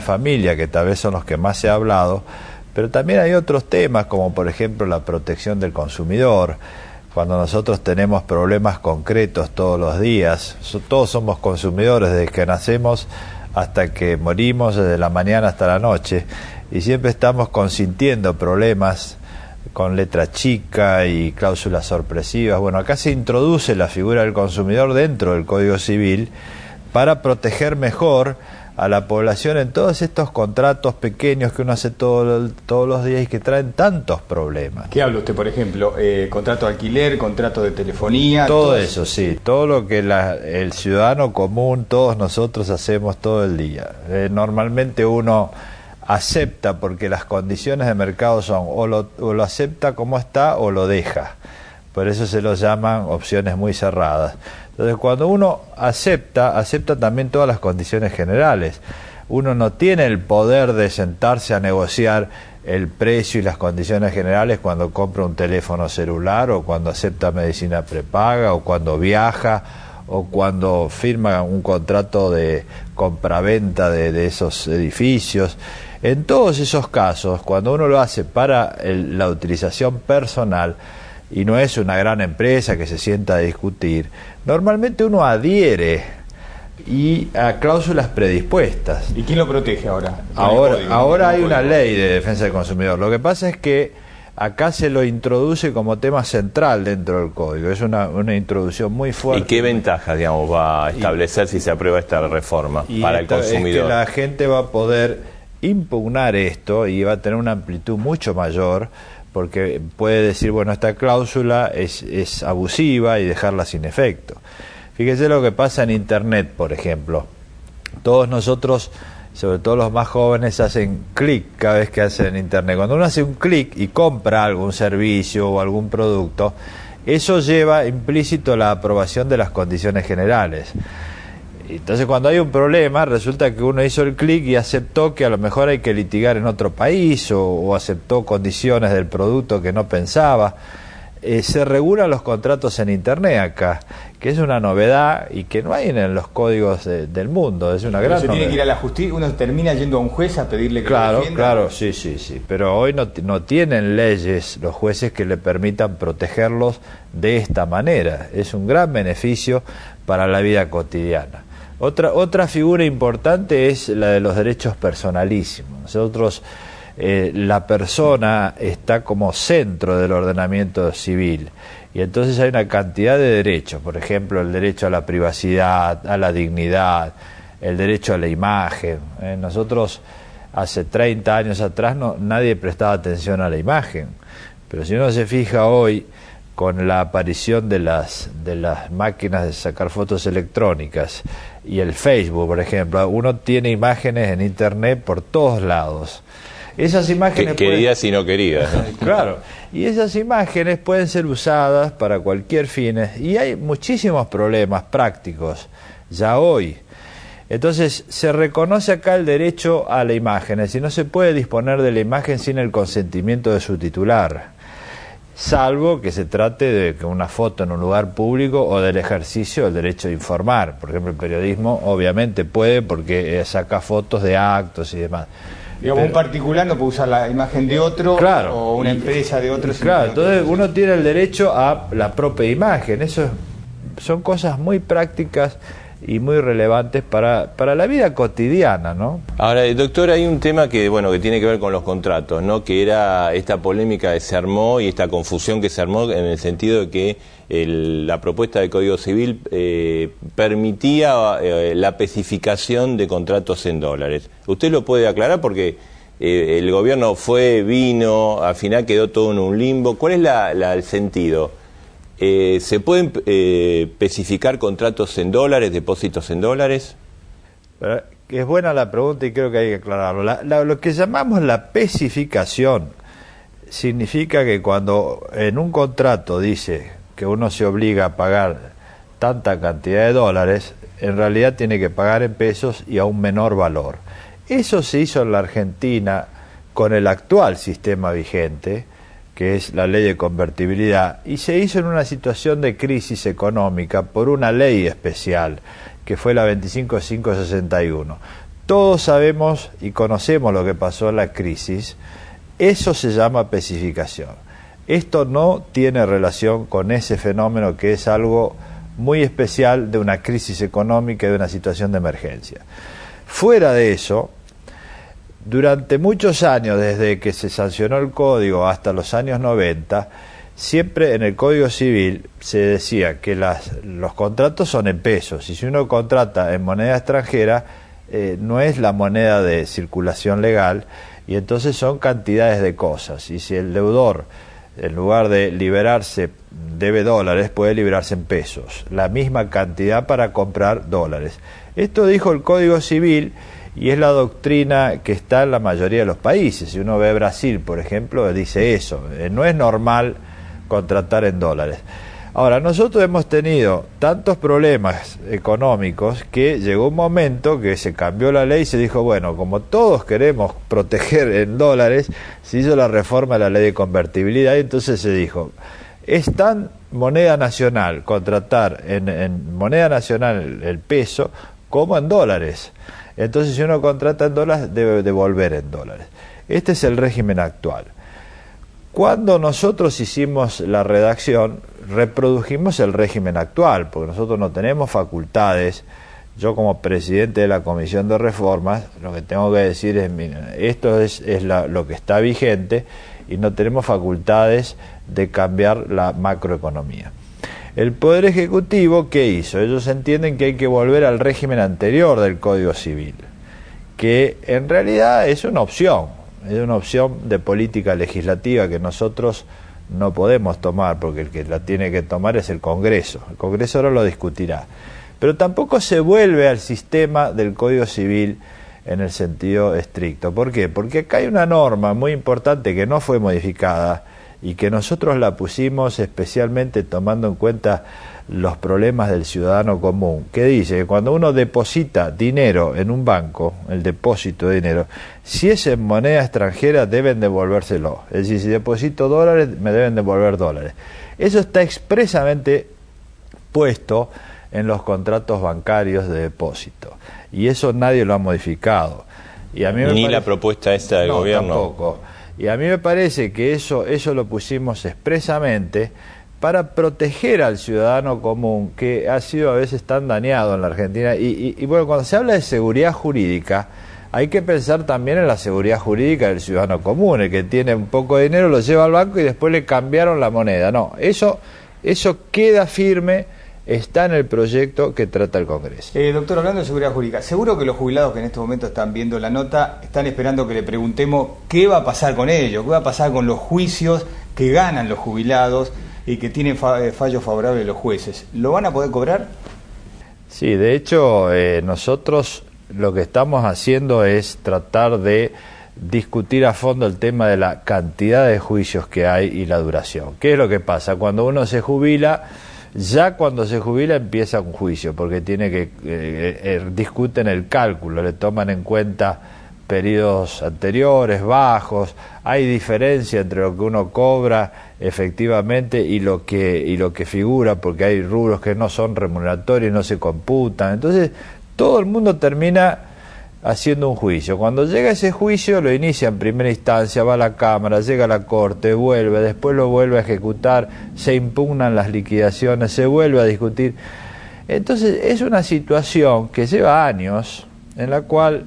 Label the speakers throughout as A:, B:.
A: familia, que tal vez son los que más se ha hablado, pero también hay otros temas, como por ejemplo la protección del consumidor. Cuando nosotros tenemos problemas concretos todos los días, todos somos consumidores desde que nacemos hasta que morimos, desde la mañana hasta la noche, y siempre estamos consintiendo problemas con letra chica y cláusulas sorpresivas. Bueno, acá se introduce la figura del consumidor dentro del Código Civil para proteger mejor a la población en todos estos contratos pequeños que uno hace todos los días y que traen tantos problemas.
B: ¿Qué habla usted, por ejemplo? ¿Contrato de alquiler, contrato de telefonía?
A: Todo eso, sí, todo lo que el ciudadano común, todos nosotros hacemos todo el día. Normalmente uno acepta porque las condiciones de mercado son o lo acepta como está o lo deja. Por eso se lo llaman opciones muy cerradas. Entonces, cuando uno acepta también todas las condiciones generales. Uno no tiene el poder de sentarse a negociar el precio y las condiciones generales cuando compra un teléfono celular, o cuando acepta medicina prepaga, o cuando viaja, o cuando firma un contrato de compraventa de esos edificios. En todos esos casos, cuando uno lo hace para la utilización personal, y no es una gran empresa que se sienta a discutir, normalmente uno adhiere a cláusulas predispuestas.
B: ¿Y quién lo protege ahora?
A: Ahora hay una ley de defensa del consumidor. Lo que pasa es que acá se lo introduce como tema central dentro del código. Es una introducción muy fuerte.
C: ¿Y qué ventajas, digamos, va a establecer si se aprueba esta reforma para el consumidor?
A: Es que la gente va a poder impugnar esto y va a tener una amplitud mucho mayor, porque puede decir, bueno, esta cláusula es abusiva, y dejarla sin efecto. Fíjese lo que pasa en Internet, por ejemplo. Todos nosotros, sobre todo los más jóvenes, hacen clic cada vez que hacen Internet. Cuando uno hace un clic y compra algún servicio o algún producto, eso lleva implícito la aprobación de las condiciones generales. Entonces, cuando hay un problema, resulta que uno hizo el clic y aceptó que a lo mejor hay que litigar en otro país, o aceptó condiciones del producto que no pensaba. Se regulan los contratos en Internet acá, que es una novedad y que no hay en los códigos del mundo. Es una gran novedad.
B: Tiene que ir a la justicia, uno termina yendo a un juez a pedirle que lo defienda.
A: Claro, sí. Pero hoy no tienen leyes los jueces que le permitan protegerlos de esta manera. Es un gran beneficio para la vida cotidiana. Otra figura importante es la de los derechos personalísimos. Nosotros, la persona está como centro del ordenamiento civil, y entonces hay una cantidad de derechos, por ejemplo, el derecho a la privacidad, a la dignidad, el derecho a la imagen. Nosotros hace 30 años atrás nadie prestaba atención a la imagen, pero si uno se fija hoy, con la aparición de las máquinas de sacar fotos electrónicas y el Facebook, por ejemplo, uno tiene imágenes en Internet por todos lados. Esas imágenes
C: queridas y no queridas, ¿no?
A: Claro, y esas imágenes pueden ser usadas para cualquier fin, y hay muchísimos problemas prácticos ya hoy. Entonces, se reconoce acá el derecho a la imagen, es decir, no se puede disponer de la imagen sin el consentimiento de su titular, salvo que se trate de una foto en un lugar público o del ejercicio del derecho de informar. Por ejemplo, el periodismo obviamente puede, porque saca fotos de actos y demás.
B: Digamos, un particular no puede usar la imagen de otro,
A: claro,
B: o una empresa de otro.
A: Claro, entonces uno tiene el derecho a la propia imagen. Eso son cosas muy prácticas y muy relevantes para la vida cotidiana, ¿no?
C: Ahora, doctor, hay un tema que tiene que ver con los contratos, ¿no? Que era esta polémica que se armó y esta confusión que se armó en el sentido de que la propuesta del Código Civil permitía la especificación de contratos en dólares. ¿Usted lo puede aclarar? Porque el gobierno vino, al final quedó todo en un limbo. ¿Cuál es el sentido? ¿Se pueden especificar contratos en dólares, depósitos en dólares?
A: Es buena la pregunta y creo que hay que aclararlo. Lo que llamamos la especificación significa que cuando en un contrato dice que uno se obliga a pagar tanta cantidad de dólares, en realidad tiene que pagar en pesos y a un menor valor. Eso se hizo en la Argentina con el actual sistema vigente, que es la ley de convertibilidad, y se hizo en una situación de crisis económica por una ley especial, que fue la 25561. Todos sabemos y conocemos lo que pasó en la crisis. Eso se llama especificación. Esto no tiene relación con ese fenómeno que es algo muy especial de una crisis económica y de una situación de emergencia. Fuera de eso, durante muchos años, desde que se sancionó el código hasta los años 90, siempre en el Código Civil se decía que los contratos son en pesos, y si uno contrata en moneda extranjera, no es la moneda de circulación legal, y entonces son cantidades de cosas, y si el deudor, en lugar de liberarse, debe dólares, puede liberarse en pesos, la misma cantidad para comprar dólares. Esto dijo el Código Civil, y es la doctrina que está en la mayoría de los países. Si uno ve Brasil, por ejemplo, dice eso, no es normal contratar en dólares. Ahora, nosotros hemos tenido tantos problemas económicos que llegó un momento que se cambió la ley y se dijo, bueno, como todos queremos proteger en dólares, se hizo la reforma de la ley de convertibilidad, y entonces se dijo, es tan moneda nacional contratar en moneda nacional el peso como en dólares. Entonces, si uno contrata en dólares, debe devolver en dólares. Este es el régimen actual. Cuando nosotros hicimos la redacción, reprodujimos el régimen actual, porque nosotros no tenemos facultades. Yo, como presidente de la Comisión de Reformas, lo que tengo que decir es, mira, esto es lo que está vigente, y no tenemos facultades de cambiar la macroeconomía. El Poder Ejecutivo, ¿qué hizo? Ellos entienden que hay que volver al régimen anterior del Código Civil, que en realidad es una opción de política legislativa que nosotros no podemos tomar, porque el que la tiene que tomar es el Congreso. El Congreso ahora lo discutirá. Pero tampoco se vuelve al sistema del Código Civil en el sentido estricto. ¿Por qué? Porque acá hay una norma muy importante que no fue modificada, y que nosotros la pusimos especialmente tomando en cuenta los problemas del ciudadano común, que dice que cuando uno deposita dinero en un banco, el depósito de dinero, si es en moneda extranjera deben devolvérselo. Es decir, si deposito dólares, me deben devolver dólares. Eso está expresamente puesto en los contratos bancarios de depósito, y eso nadie lo ha modificado. Y a mí
C: Ni la propuesta esta del gobierno.
A: Tampoco. Y a mí me parece que eso lo pusimos expresamente para proteger al ciudadano común, que ha sido a veces tan dañado en la Argentina. Y bueno, cuando se habla de seguridad jurídica, hay que pensar también en la seguridad jurídica del ciudadano común. El que tiene un poco de dinero lo lleva al banco y después le cambiaron la moneda. No, eso queda firme, está en el proyecto que trata el Congreso.
B: Doctor, hablando de seguridad jurídica, seguro que los jubilados que en este momento están viendo la nota están esperando que le preguntemos qué va a pasar con ellos, qué va a pasar con los juicios que ganan los jubilados y que tienen fallos favorables los jueces. ¿Lo van a poder cobrar?
A: Sí, de hecho, nosotros lo que estamos haciendo es tratar de discutir a fondo el tema de la cantidad de juicios que hay y la duración. ¿Qué es lo que pasa? Cuando uno se jubila, ya cuando se jubila empieza un juicio, porque tiene que discuten el cálculo, le toman en cuenta periodos anteriores, bajos, hay diferencia entre lo que uno cobra efectivamente y lo que figura, porque hay rubros que no son remuneratorios y no se computan. Entonces todo el mundo termina haciendo un juicio. Cuando llega ese juicio lo inicia en primera instancia, va a la Cámara, llega a la Corte, vuelve, después lo vuelve a ejecutar, se impugnan las liquidaciones, se vuelve a discutir. Entonces es una situación que lleva años, en la cual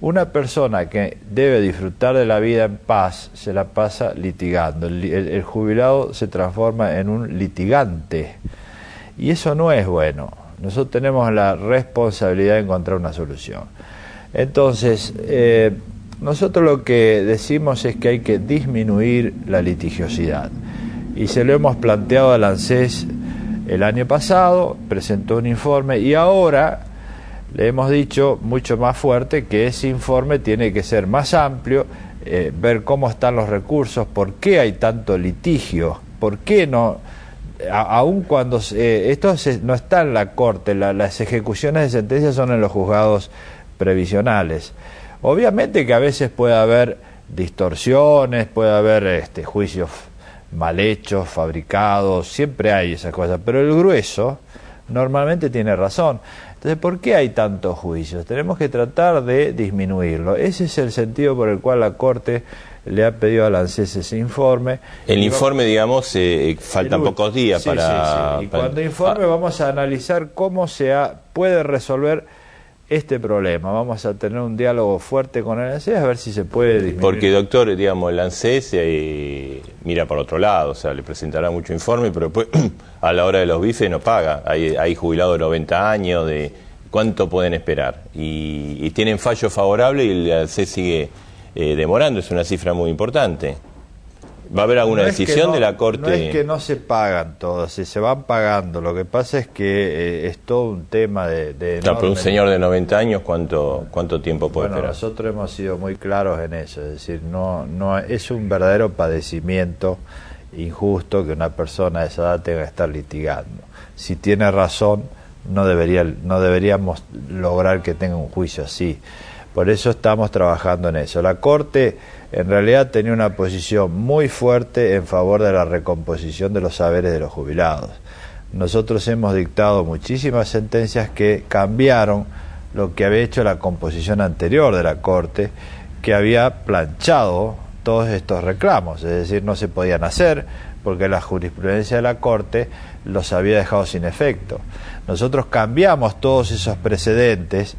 A: una persona que debe disfrutar de la vida en paz se la pasa litigando. El jubilado se transforma en un litigante, y eso no es bueno. Nosotros tenemos la responsabilidad de encontrar una solución. Entonces, nosotros lo que decimos es que hay que disminuir la litigiosidad, y se lo hemos planteado al ANSES el año pasado, presentó un informe, y ahora le hemos dicho mucho más fuerte que ese informe tiene que ser más amplio, ver cómo están los recursos, por qué hay tanto litigio, por qué no, aun cuando esto no está en la Corte, las ejecuciones de sentencias son en los juzgados previsionales. Obviamente que a veces puede haber distorsiones, puede haber juicios mal hechos, fabricados, siempre hay esas cosas, pero el grueso normalmente tiene razón. Entonces, ¿por qué hay tantos juicios? Tenemos que tratar de disminuirlo. Ese es el sentido por el cual la Corte le ha pedido al ANSES ese informe.
C: El informe, digamos, faltan pocos días para...
A: Sí. Y cuando informe vamos a analizar cómo puede resolver este problema. Vamos a tener un diálogo fuerte con el ANSES a ver si se puede disminuir.
C: Porque, doctor, digamos, el ANSES mira por otro lado, o sea, le presentará mucho informe, pero después, a la hora de los bifes no paga. Hay jubilados de 90 años, de cuánto pueden esperar. Y tienen fallo favorable y el ANSES sigue demorando, es una cifra muy importante. ¿Va a haber alguna decisión de la Corte?
A: No es que no se pagan todos, se van pagando. Lo que pasa es que es todo un tema de
C: claro, pero un señor de 90 años, ¿cuánto tiempo puede esperar?
A: Nosotros hemos sido muy claros en eso. Es decir, no es un verdadero padecimiento injusto que una persona de esa edad tenga que estar litigando. Si tiene razón, no deberíamos lograr que tenga un juicio así. Por eso estamos trabajando en eso. La Corte en realidad tenía una posición muy fuerte en favor de la recomposición de los saberes de los jubilados. Nosotros hemos dictado muchísimas sentencias que cambiaron lo que había hecho la composición anterior de la Corte, que había planchado todos estos reclamos, es decir, no se podían hacer porque la jurisprudencia de la Corte los había dejado sin efecto. Nosotros cambiamos todos esos precedentes.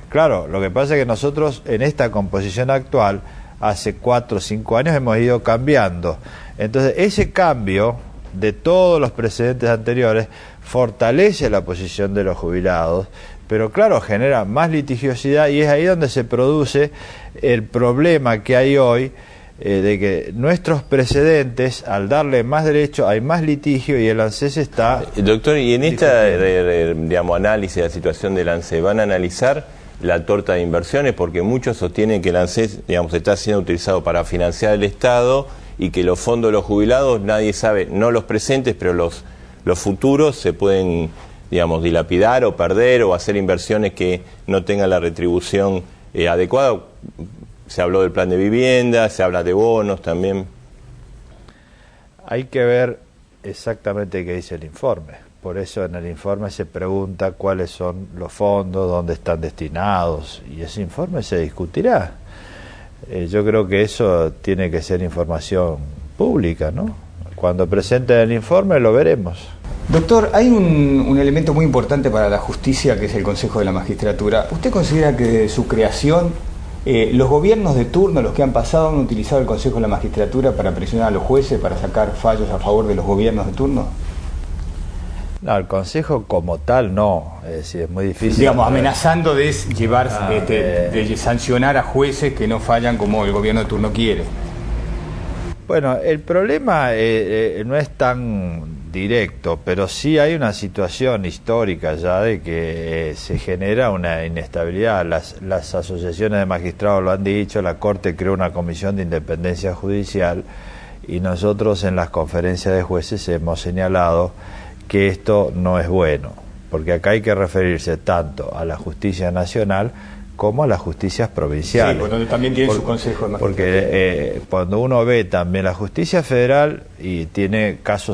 A: Claro, lo que pasa es que nosotros en esta composición actual, hace 4 o 5 años hemos ido cambiando. Entonces, ese cambio de todos los precedentes anteriores fortalece la posición de los jubilados, pero claro, genera más litigiosidad y es ahí donde se produce el problema que hay hoy, de que nuestros precedentes, al darle más derecho, hay más litigio y el ANSES está...
C: Doctor, y en esta digamos, análisis de la situación del ANSES, ¿van a analizar la torta de inversiones? Porque muchos sostienen que el ANSES, digamos, está siendo utilizado para financiar el Estado y que los fondos de los jubilados, nadie sabe, no los presentes, pero los futuros se pueden, digamos, dilapidar o perder o hacer inversiones que no tengan la retribución adecuada. Se habló del plan de vivienda, se habla de bonos también.
A: Hay que ver exactamente qué dice el informe. Por eso en el informe se pregunta cuáles son los fondos, dónde están destinados, y ese informe se discutirá. Yo creo que eso tiene que ser información pública, ¿no? Cuando presenten el informe lo veremos.
B: Doctor, hay un elemento muy importante para la justicia que es el Consejo de la Magistratura. ¿Usted considera que desde su creación los gobiernos de turno, los que han pasado, han utilizado el Consejo de la Magistratura para presionar a los jueces, para sacar fallos a favor de los gobiernos de turno?
A: No, el Consejo como tal no, es decir, es muy difícil.
B: Digamos, amenazando de de sancionar a jueces que no fallan como el gobierno de turno quiere.
A: Bueno, el problema no es tan directo, pero sí hay una situación histórica ya de que se genera una inestabilidad. Las asociaciones de magistrados lo han dicho, la Corte creó una comisión de independencia judicial y nosotros en las conferencias de jueces hemos señalado que esto no es bueno, porque acá hay que referirse tanto a la justicia nacional como a las justicias provinciales.
B: Sí, pues donde también tiene su consejo de magistratura.
A: Porque cuando uno ve también la justicia federal y tiene casos